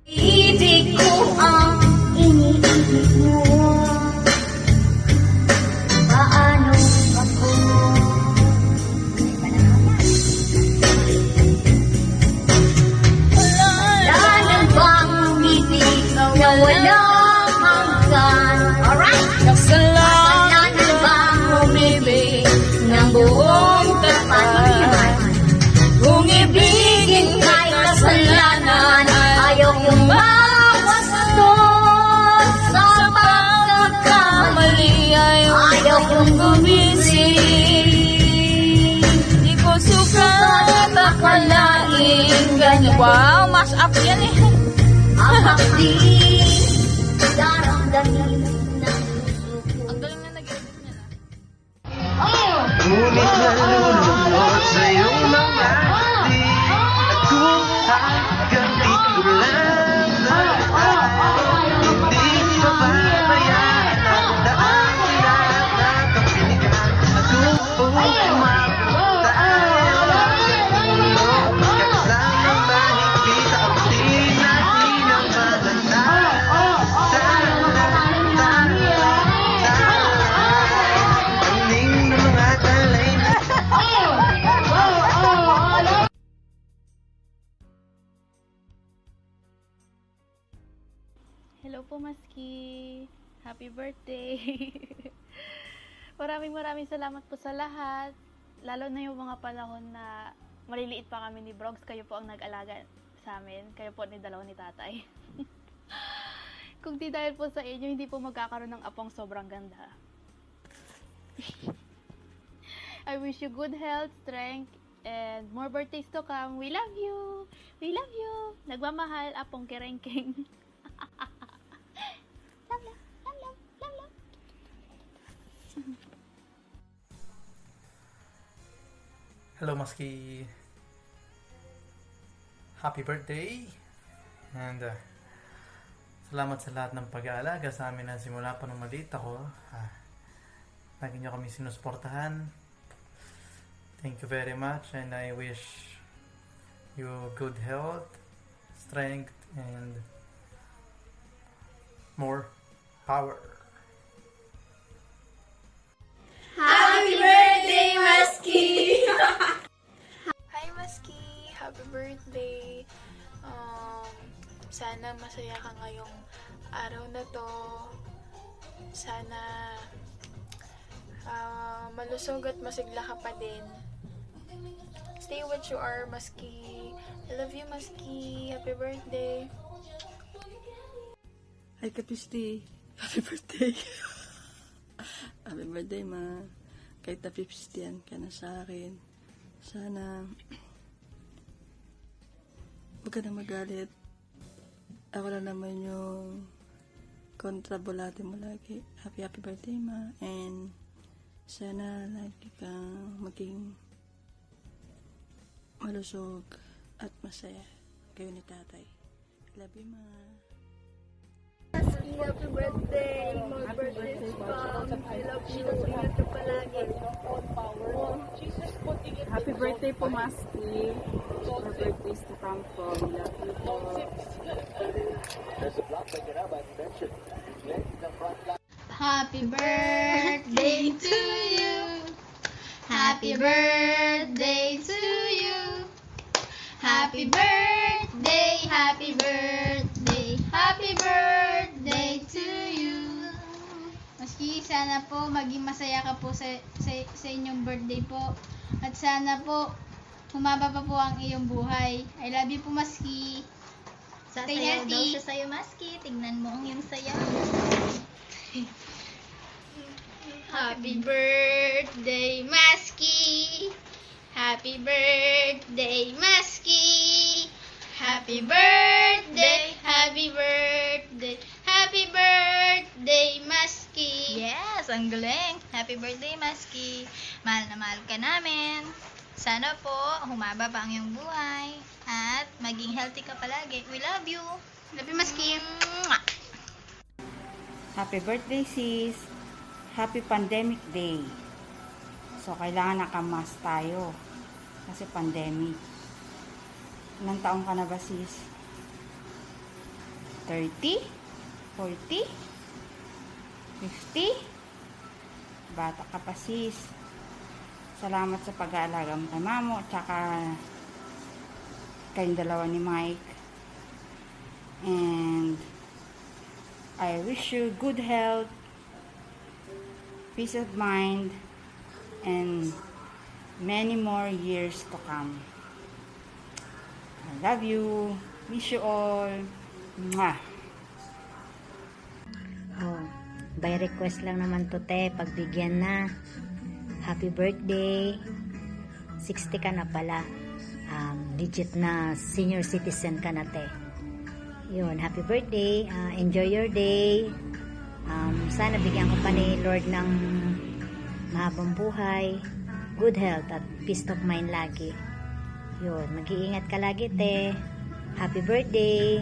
Ibig ko ang iniibig mo. Paano ako? Wala na bang umibig na walang hanggan? Alright! Kasalanan Wala na bang umibig ng buong kapaligiran? Kung ibigin kay kasalanan, ayaw kong mawas doon sa pagkakamali. Ayaw kong gumising. Di ko sukat akalain ganyan. Wow, mash up yan eh. Ang hapdi, daramdamin ng puso ko. Ang galing na nag-edit niya na. Ngunit nalulungkot sa iyong mga ngiti. At kung hanggang dito lang hindi mapabayaan ang daan na nakapiligan. At kung umabot tayo kasamang mahigpit sa kapatid natin ang maganda. Aning ng mga talay na Hello po, Maski. Happy birthday. Maraming salamat po sa lahat. Lalo na yung mga panahon na maliliit pa kami ni Brogs. Kayo po ang nag-alaga sa amin. Kayo po ni dalawa ni tatay. Kung di dahil po sa inyo, hindi po magkakaroon ng apong sobrang ganda. I wish you good health, strength, and more birthdays to come. We love you! We love you! Nagmamahal, apong kerengking. Love, love, love, love, love, love. Hello, Maski. Happy birthday. And salamat sa lahat ng pag-aalaga sa amin na simula pa nung maliit ako. Lagi niyo kami sinusuportahan. Thank you very much, and I wish you good health, strength, and more power. Happy birthday, Maski! Hi, Maski! Happy birthday! Sana masaya ka ngayong araw na to. Sana malusog at masigla ka pa din. Stay what you are, Maski. I love you, Maski. Happy birthday. Hi, Kapisti. Happy birthday. Happy birthday, ma. Kahit na 50 ka na sa akin. Sana huwag ka na magalit. Ako na naman yung kontrabulate mo lagi. Happy birthday, ma. And sana lagi kang maging malusog at masaya. Kayo ni tatay. Love you, ma. Happy birthday! More birthdays pa. I love you. Ingat ka palagi. Happy birthday po, Maski. More birthdays to come po. We love you po. Happy birthday to you. Happy birthday to you. Happy birthday, happy birthday, happy birthday to you. Maski, sana po maging masaya ka po sa inyong birthday po. At sana po humaba pa po ang iyong buhay. I love you po, Maski. Sasayaw daw siya sa'yo, Maski. Tignan mo ang iyong sayaw. Happy birthday, Maski. Happy birthday, Maski. Happy birthday, happy birthday, happy birthday, Maski. Yes, ang galing. Happy birthday, Maski. Mahal na mahal ka namin. Sana po humaba pa ang iyong buhay at maging healthy ka palagi. We love you. Love you, Maski. Mwah! Happy birthday, sis. Happy pandemic day. So, kailangan nakamas tayo. Kasi pandemic. Ilang taong ka na ba, sis? 30, 40, 50. Bata ka pa, sis. Salamat sa pag-aalaga mo kay mamo, tsaka kayong dalawa ni Mike. And I wish you good health, peace of mind, and many more years to come. I love you. Miss you all. Mwah. Oh, by request lang naman to, te. Pagbigyan na. Happy birthday. 60 ka na pala. Legit na senior citizen ka na, te. Yun, happy birthday. Enjoy your day. Sana bigyan ko pa ni Lord ng mahabang buhay, good health, at peace of mind lagi. Yun, mag-iingat ka lagi, te. Happy birthday.